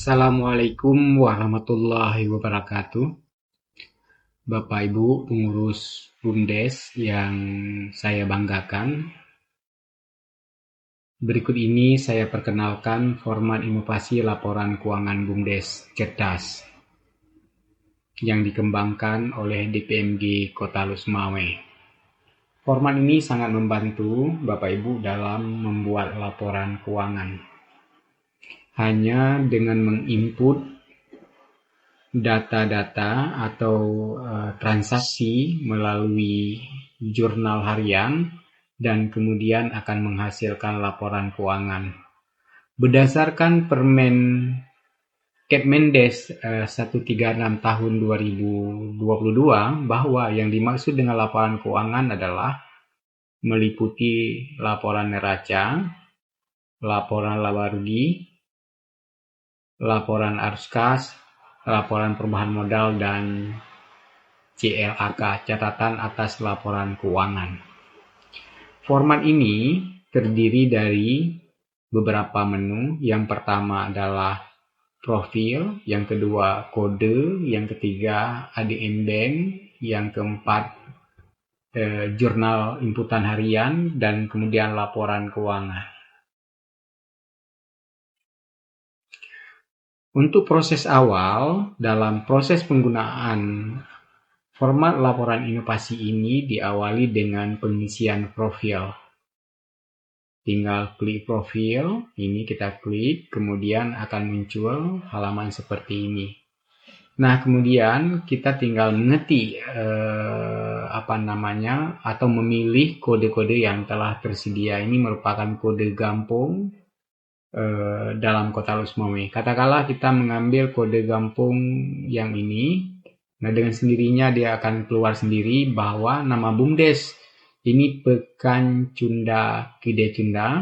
Assalamualaikum warahmatullahi wabarakatuh. Bapak Ibu pengurus BUMDes yang saya banggakan. Berikut ini saya perkenalkan format inovasi laporan keuangan BUMDes cerdas yang dikembangkan oleh DPMG Kota Lusmawe. Format ini sangat membantu Bapak Ibu dalam membuat laporan keuangan. Hanya dengan menginput data-data atau transaksi melalui jurnal harian dan kemudian akan menghasilkan laporan keuangan. Berdasarkan Permen Kepmendes 136 tahun 2022 bahwa yang dimaksud dengan laporan keuangan adalah meliputi laporan neraca, laporan laba rugi, laporan arus kas, laporan perubahan modal, dan CLAK, catatan atas laporan keuangan. Format ini terdiri dari beberapa menu. Yang pertama adalah profil, yang kedua kode, yang ketiga ADM Bank, yang keempat jurnal inputan harian, dan kemudian laporan keuangan. Untuk proses awal, dalam proses penggunaan format laporan inovasi ini diawali dengan pengisian profil. Tinggal klik profil, ini kita klik, kemudian akan muncul halaman seperti ini. Nah, kemudian kita tinggal mengetik atau memilih kode-kode yang telah tersedia. Ini merupakan kode Gampong dalam Kota Lusmawe. Katakanlah kita mengambil kode Gampong yang ini. Nah, dengan sendirinya dia akan keluar sendiri bahwa nama BUMDes ini Pekan Cunda Kide Cunda,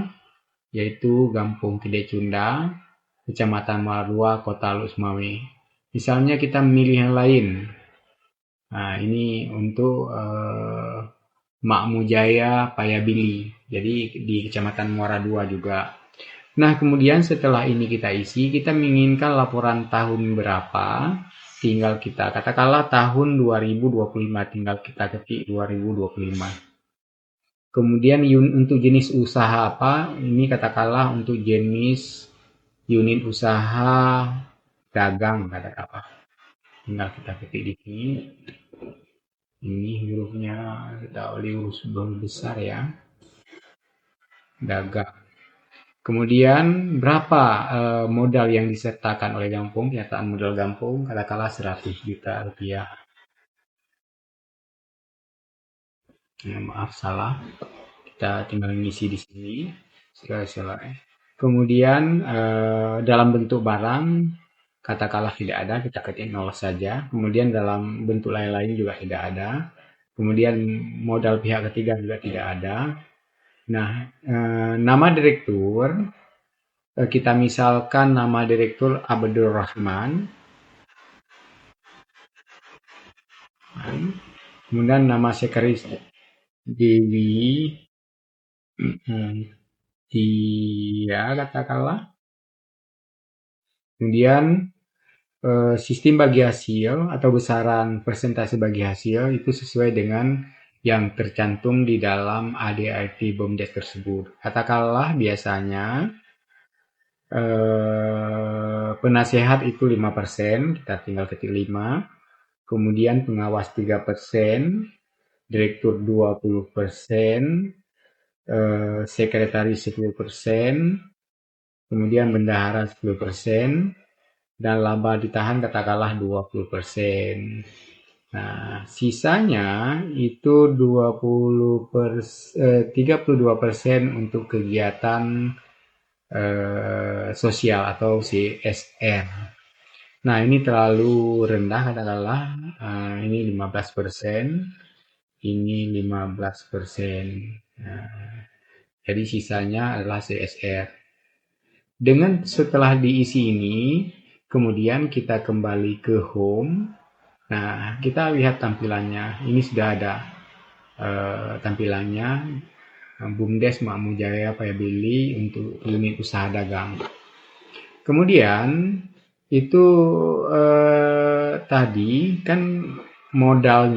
yaitu Gampong Kide Cunda, Kecamatan Marua, Kota Lusmawe. Misalnya kita memilih yang lain. Nah, ini untuk Makmu Jaya Payabili, jadi di Kecamatan Muara II juga. Nah, kemudian setelah ini kita isi, kita menginginkan laporan tahun berapa, tinggal kita katakanlah tahun 2025, tinggal kita ketik 2025. Kemudian untuk jenis usaha apa, ini katakanlah untuk jenis unit usaha dagang, katakanlah. Tinggal kita ketik di sini. Ini hurufnya kita oleh huruf besar ya, dagang. Kemudian berapa modal yang disertakan oleh Gampong, kenyataan modal Gampong, katakanlah 100 juta rupiah. Ya, maaf salah, kita tinggal mengisi di sini. Kemudian dalam bentuk barang, katakanlah tidak ada, kita ketik 0 saja. Kemudian dalam bentuk lain-lain juga tidak ada. Kemudian modal pihak ketiga juga tidak ada. Nah, nama direktur, kita misalkan nama direktur Abdul Rahman. Kemudian nama sekretaris Dewi Tia, katakanlah. Kemudian sistem bagi hasil atau besaran persentase bagi hasil itu sesuai dengan yang tercantum di dalam ADART BUMDes tersebut. Katakanlah biasanya penasehat itu 5%, kita tinggal ketik 5. Kemudian pengawas 3%, direktur 20%, sekretaris 10%, kemudian bendahara 10%, dan laba ditahan katakanlah 20%. Nah, sisanya itu 32% untuk kegiatan sosial atau CSR. Nah, ini terlalu rendah katakanlah, ini 15%, ini 15%. Nah, jadi sisanya adalah CSR. Dengan setelah diisi ini, kemudian kita kembali ke home. Nah, kita lihat tampilannya. Ini sudah ada tampilannya BUMDes Makmu Jaya Payabili untuk unit usaha dagang. Kemudian Itu tadi kan modal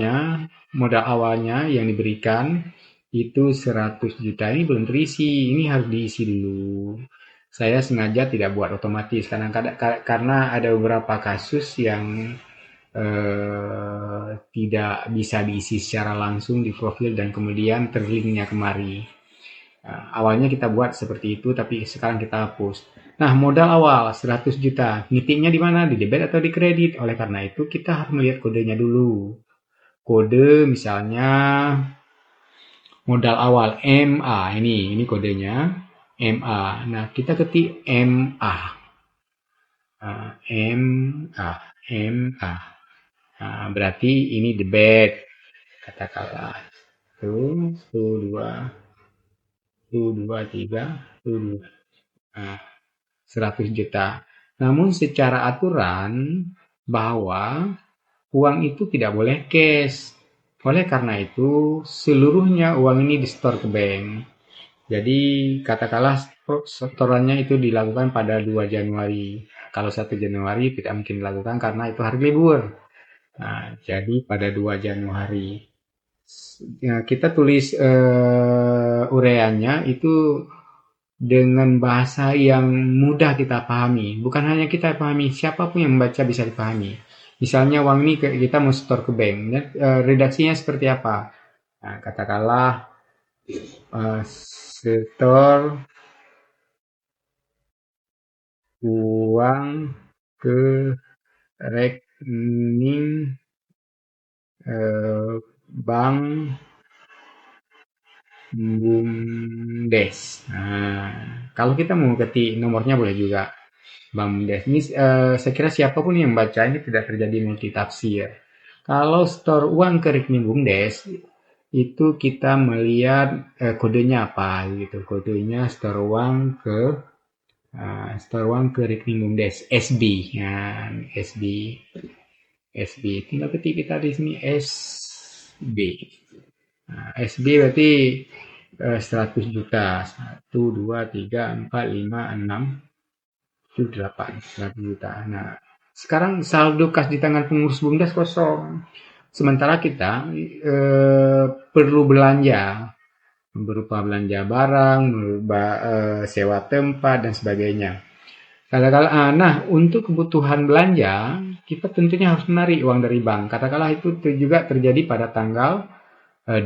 awalnya yang diberikan itu 100 juta, ini belum terisi, ini harus diisi dulu. Saya sengaja tidak buat otomatis karena ada beberapa kasus yang tidak bisa diisi secara langsung di profil dan kemudian terlinknya kemari. Awalnya kita buat seperti itu, tapi sekarang kita hapus. Nah, modal awal 100 juta. Ngitiknya di mana? Di debit atau di kredit? Oleh karena itu, kita harus melihat kodenya dulu. Kode misalnya modal awal MA. Ini kodenya MA. Nah, kita ketik MA. MA. MA. Nah, berarti ini debit. Katakanlah. Tuh, dua, tiga, tuh, 100 juta. Namun secara aturan bahwa uang itu tidak boleh cash. Oleh karena itu, seluruhnya uang ini di-store ke bank. Jadi, katakanlah setorannya itu dilakukan pada 2 Januari. Kalau 1 Januari tidak mungkin dilakukan karena itu hari libur. Nah, jadi pada 2 Januari. Ya, kita tulis ureannya itu dengan bahasa yang mudah kita pahami. Bukan hanya kita pahami, siapapun yang membaca bisa dipahami. Misalnya uang ini kita mau store ke bank, dan redaksinya seperti apa? Nah, katakanlah store uang ke rekening bank BUMDes. Nah, kalau kita mau ketik nomornya boleh juga. BUMDes. Ini saya kira siapapun yang baca ini tidak terjadi multitafsir. Kalau store uang ke rekening BUMDes, itu kita melihat kodenya apa gitu. Kodenya store uang ke rekening BUMDes SB. Nah, SB. SB. Tinggal ketik kita di sini SB. Nah, SB berarti 100 juta. 1, 2, 3, 4, 5, 6, 7, 8. 100 juta. Nah, sekarang saldo kas di tangan pengurus BUMDes kosong. Sementara kita perlu belanja. Berupa belanja barang, sewa tempat, dan sebagainya. Nah, untuk kebutuhan belanja, kita tentunya harus menarik uang dari bank. Katakanlah itu juga terjadi pada tanggal 2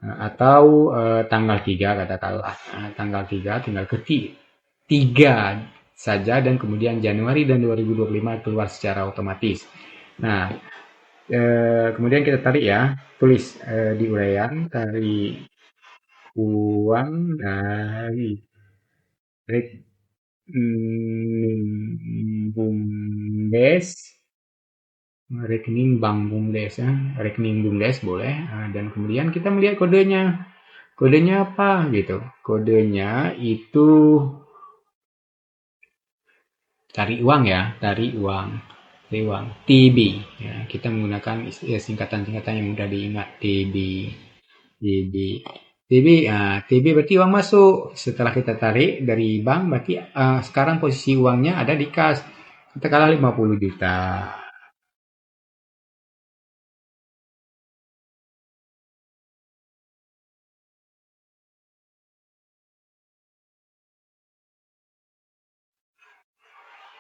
atau tanggal 3 katakanlah. Tanggal 3 tinggal ketik 3 saja dan kemudian Januari dan 2025 keluar secara otomatis. Nah, kemudian kita tarik ya, tulis di uraian tarik uang dari rekening BUMDes, rekening bank BUMDes ya, rekening BUMDes boleh, dan kemudian kita melihat kodenya. Kodenya apa gitu? Kodenya itu cari uang ya, cari uang. TB. Ya, kita menggunakan singkatan-singkatan yang mudah diingat. TB. TB. TB, TB berarti uang masuk. Setelah kita tarik dari bank, berarti sekarang posisi uangnya ada di kas. Katakanlah 50 juta.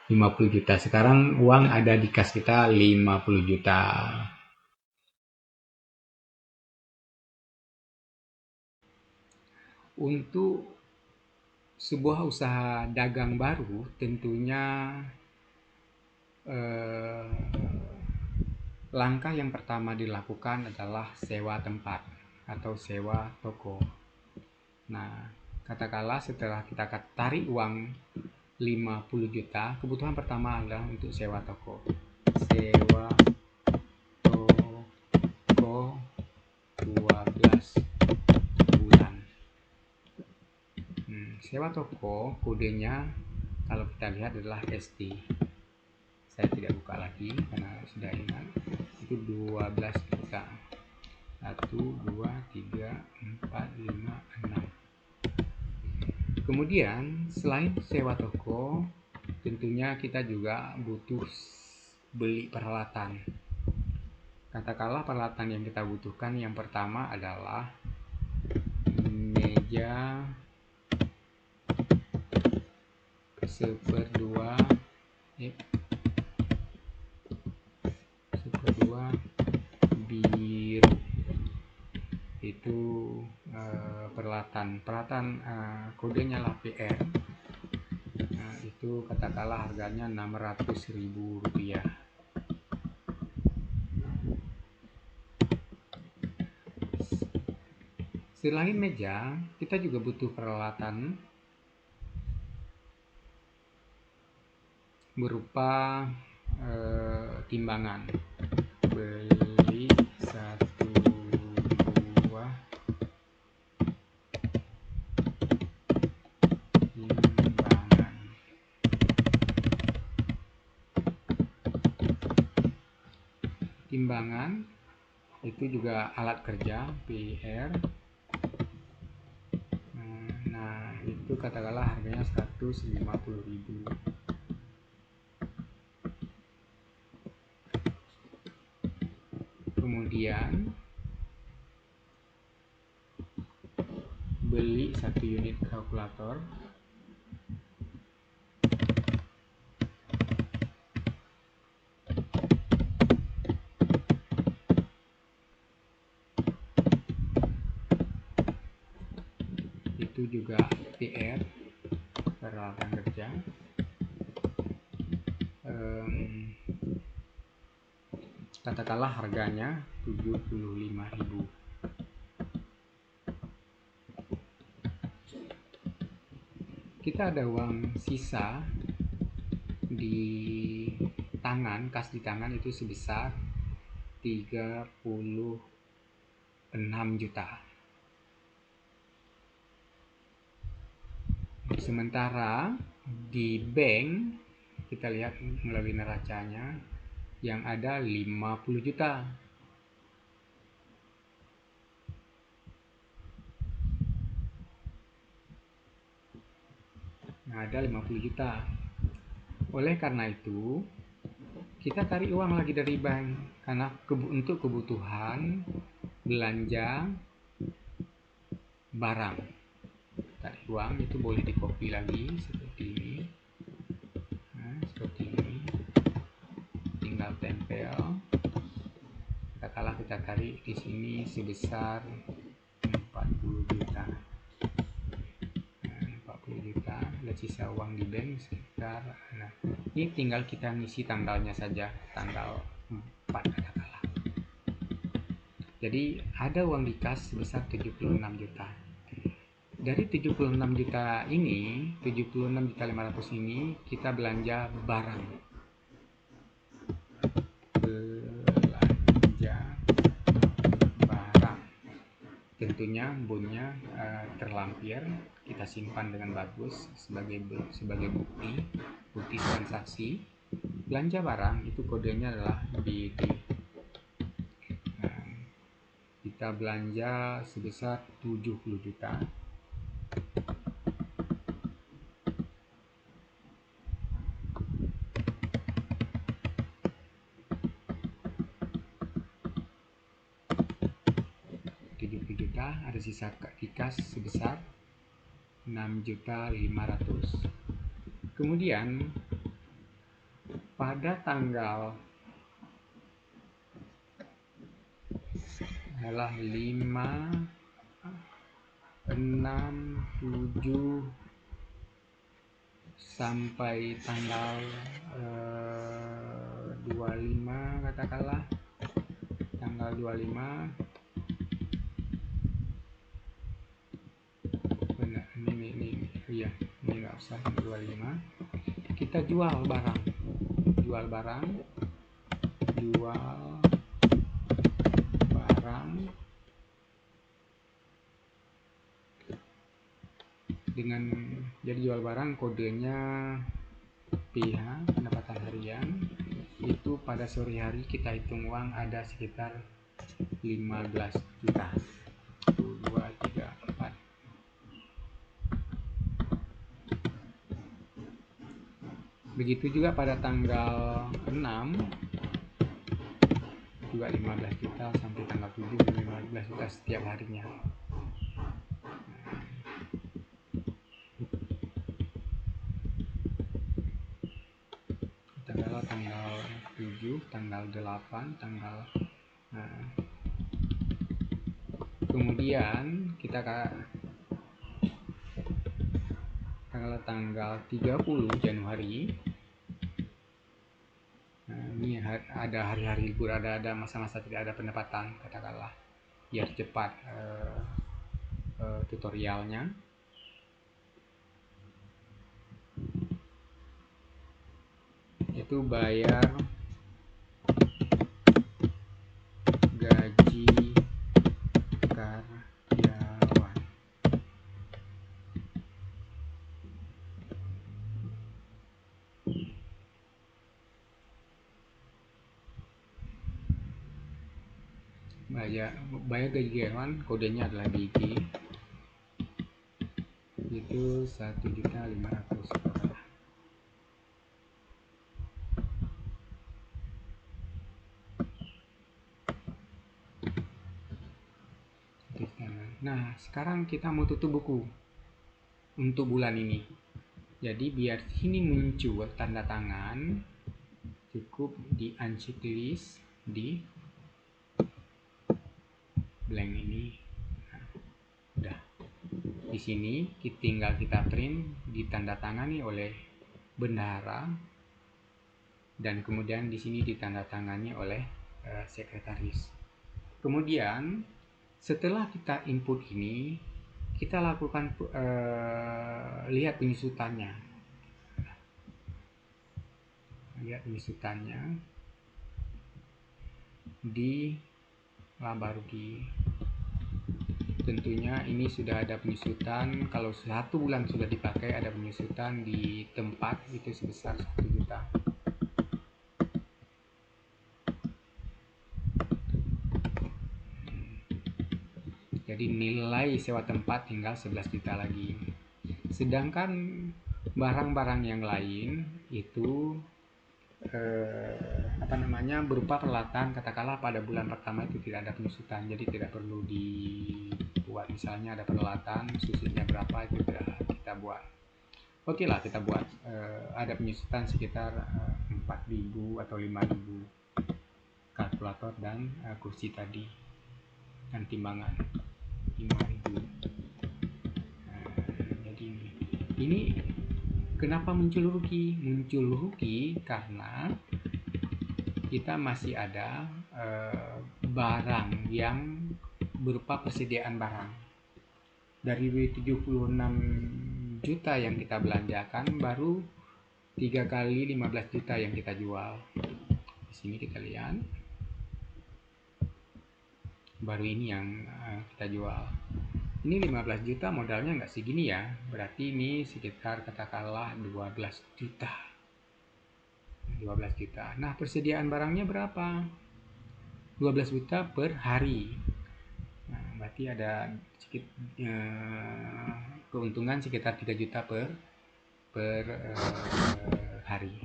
50 juta. Sekarang uang ada di kas kita 50 juta. Untuk sebuah usaha dagang baru tentunya langkah yang pertama dilakukan adalah sewa tempat atau sewa toko. Nah, katakanlah setelah kita tarik uang 50 juta, kebutuhan pertama adalah untuk sewa toko. Sewa toko 12 bulan. Sewa toko kodenya kalau kita lihat adalah ST. Saya tidak buka lagi karena sudah ingat. Itu 12 juta. 1, 2, 3, 4, 5, 6. Kemudian selain sewa toko, tentunya kita juga butuh beli peralatan. Katakanlah peralatan yang kita butuhkan yang pertama adalah meja 1/2 biru. Itu peralatan kodenya lah PR. Itu katakanlah harganya Rp600.000. Selain meja, kita juga butuh peralatan berupa timbangan. Beli 1 buah timbangan. Timbangan itu juga alat kerja PR. Nah, itu katakanlah harganya Rp150.000. Kemudian beli 1 unit kalkulator. Itu juga PR, peralatan kerja. Katakanlah harganya Rp75.000. Kita ada uang sisa di tangan, kas di tangan itu sebesar 36 juta. Sementara di bank kita lihat melalui neracanya yang ada 50 juta. Ada 50 juta. Oleh karena itu, kita tarik uang lagi dari bank karena untuk kebutuhan belanja barang. Tarik uang itu boleh di-copy lagi seperti ini. Seperti ini. Tinggal tempel. Katakanlah kita tarik di sini sebesar 40 juta. 40 juta, ada sisa uang di bank sekitar. Nah, ini tinggal kita ngisi tanggalnya saja, tanggal 4 katakanlah. Jadi ada uang di kas sebesar 76 juta. Dari 76 juta ini, 76.500.000 ini kita belanja barang. Tentunya bonnya terlampir, kita simpan dengan bagus sebagai bukti transaksi. Belanja barang itu kodenya adalah BD. Kita belanja sebesar 70 juta. Ada sisa di kas sebesar 6.500.000. Kemudian pada tanggal 5, 6, 7 sampai tanggal 25 katakanlah, tanggal 25 ini nggak usah 25, kita jual barang dengan jadi jual barang kodenya PH, pendapatan harian. Itu pada sore hari kita hitung uang ada sekitar 15 juta. 1, 2, 3, 4. Begitu juga pada tanggal 6 juga 15 juta sampai tanggal 7 15 juta setiap harinya. Tanggal 7, tanggal 8, kemudian kita tanggal 30 Januari. Ini ada hari-hari libur, ada masa-masa tidak ada pendapatan, katakanlah, biar cepat tutorialnya. Itu bayar gaji karyawan. Bayar gaji karyawan, kodenya adalah DG. Itu 1.500.000. Nah, sekarang kita mau tutup buku untuk bulan ini. Jadi biar sini muncul tanda tangan, cukup di uncheck list di blank ini. Nah, udah. Di sini tinggal kita print, ditandatangani oleh bendahara, dan kemudian di sini ditandatangani oleh sekretaris. Kemudian setelah kita input ini, kita lakukan lihat penyusutannya. Lihat penyusutannya di Labargi. Tentunya ini sudah ada penyusutan. Kalau 1 bulan sudah dipakai, ada penyusutan di tempat itu sebesar 1 juta. Jadi nilai sewa tempat tinggal 11 juta lagi. Sedangkan barang-barang yang lain itu berupa peralatan, katakanlah pada bulan pertama itu tidak ada penyusutan, jadi tidak perlu dibuat. Misalnya ada peralatan, susutnya berapa, itu tidak kita buat. Oke lah, kita buat ada penyusutan sekitar 4.000 atau 5.000 kalkulator dan kursi tadi, dan timbangan 5.000. Jadi ini kenapa muncul rugi? Muncul rugi karena kita masih ada barang yang berupa persediaan barang. Dari 76 juta yang kita belanjakan, baru 3 kali 15 juta yang kita jual. Di sini kita lihat, baru ini yang kita jual. Ini 15 juta modalnya nggak segini ya, berarti ini sekitar katakanlah 12 juta. 12 juta. Nah, persediaan barangnya berapa? 12 juta per hari. Nah, berarti ada keuntungan sekitar 3 juta per hari.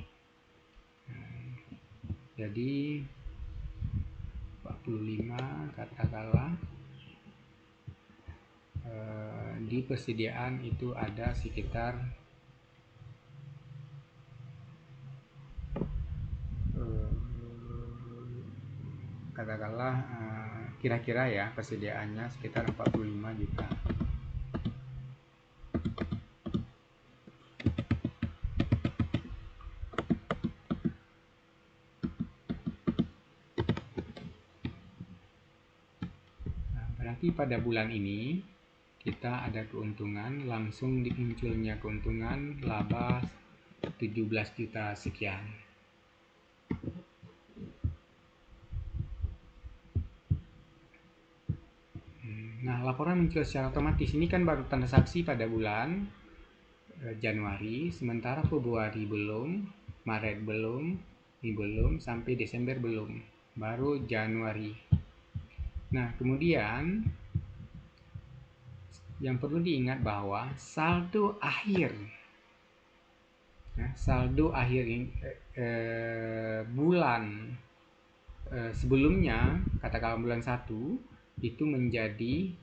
Jadi 45 katakanlah di persediaan itu ada sekitar katakanlah kira-kira ya persediaannya sekitar 45 juta. Nah, berarti pada bulan ini kita ada keuntungan, langsung dimunculnya keuntungan laba 17 juta sekian. Nah, laporan muncul secara otomatis. Ini kan baru transaksi pada bulan Januari, sementara Februari belum, Maret belum, ini belum, sampai Desember belum, baru Januari. Nah, kemudian yang perlu diingat bahwa saldo akhir saldo akhir bulan sebelumnya, katakanlah bulan 1, itu menjadi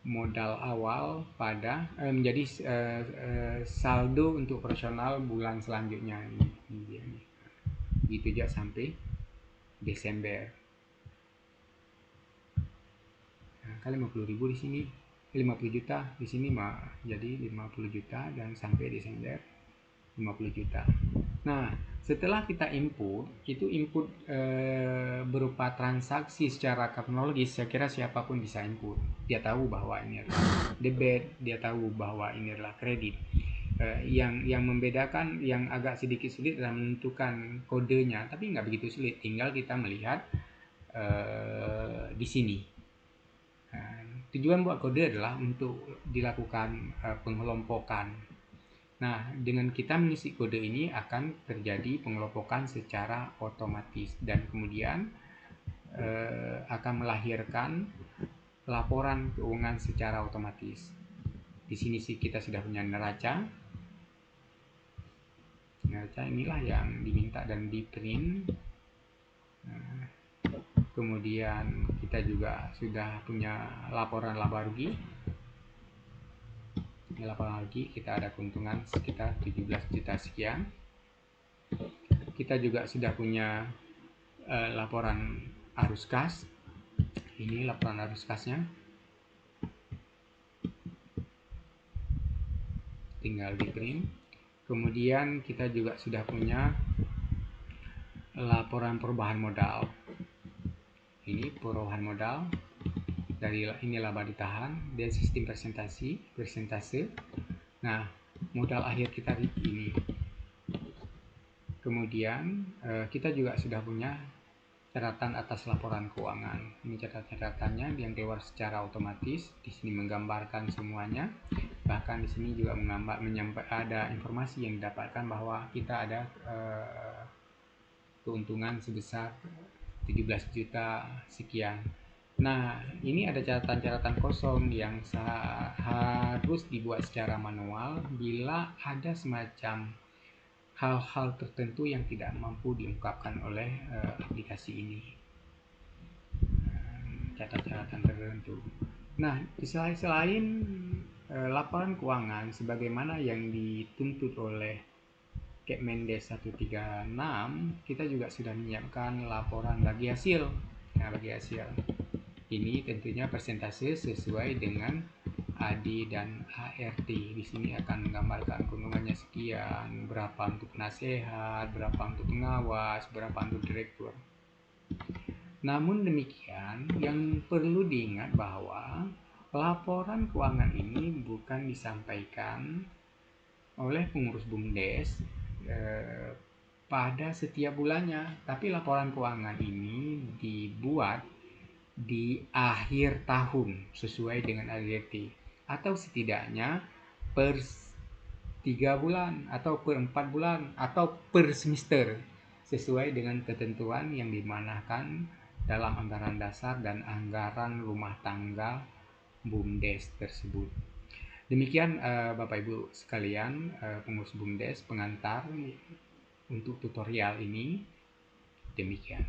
modal awal pada menjadi saldo untuk operasional bulan selanjutnya. Ini dia nih. Gitu aja sampai Desember. Nah, kan 50.000 di sini, 50 juta di sini jadi 50 juta dan sampai Desember 50 juta. Nah, setelah kita input, itu input berupa transaksi secara kronologis, saya kira siapapun bisa input. Dia tahu bahwa ini adalah debit, dia tahu bahwa ini adalah kredit. Yang membedakan, yang agak sedikit sulit adalah menentukan kodenya, tapi nggak begitu sulit, tinggal kita melihat di sini. Tujuan buat kode adalah untuk dilakukan pengelompokan. Nah, dengan kita mengisi kode ini akan terjadi pengelompokan secara otomatis dan kemudian akan melahirkan laporan keuangan secara otomatis. Di sini sih kita sudah punya neraca. Neraca inilah yang diminta dan di print. Kemudian kita juga sudah punya laporan laba rugi. Ini laporan rugi, kita ada keuntungan sekitar 17 juta sekian. Kita juga sudah punya laporan arus kas. Ini laporan arus kasnya. Tinggal di print. Kemudian kita juga sudah punya laporan perubahan modal. Ini perubahan modal. Dari ini laba ditahan dan sistem persentase. Nah, modal akhir kita ini. Kemudian kita juga sudah punya catatan atas laporan keuangan. Ini catatan-catatannya yang keluar secara otomatis. Di sini menggambarkan semuanya. Bahkan di sini juga ada informasi yang didapatkan bahwa kita ada keuntungan sebesar 17 juta sekian. Nah, ini ada catatan-catatan kosong yang harus dibuat secara manual bila ada semacam hal-hal tertentu yang tidak mampu diungkapkan oleh aplikasi ini. Catatan-catatan tertentu. Nah, selain laporan keuangan sebagaimana yang dituntut oleh Kepmendes 136, kita juga sudah menyiapkan laporan bagi hasil. Nah, bagi hasil ini tentunya persentase sesuai dengan AD dan ART. Di sini akan menggambarkan keuntungannya sekian, berapa untuk penasehat, berapa untuk pengawas, berapa untuk direktur. Namun demikian, yang perlu diingat bahwa laporan keuangan ini bukan disampaikan oleh pengurus BUMDes pada setiap bulannya, tapi laporan keuangan ini dibuat di akhir tahun sesuai dengan ADRT, atau setidaknya per 3 bulan atau per 4 bulan atau per semester sesuai dengan ketentuan yang dimanakan dalam anggaran dasar dan anggaran rumah tangga BUMDes tersebut. Demikian Bapak Ibu sekalian, pengurus BUMDes pengantar untuk tutorial ini. Demikian.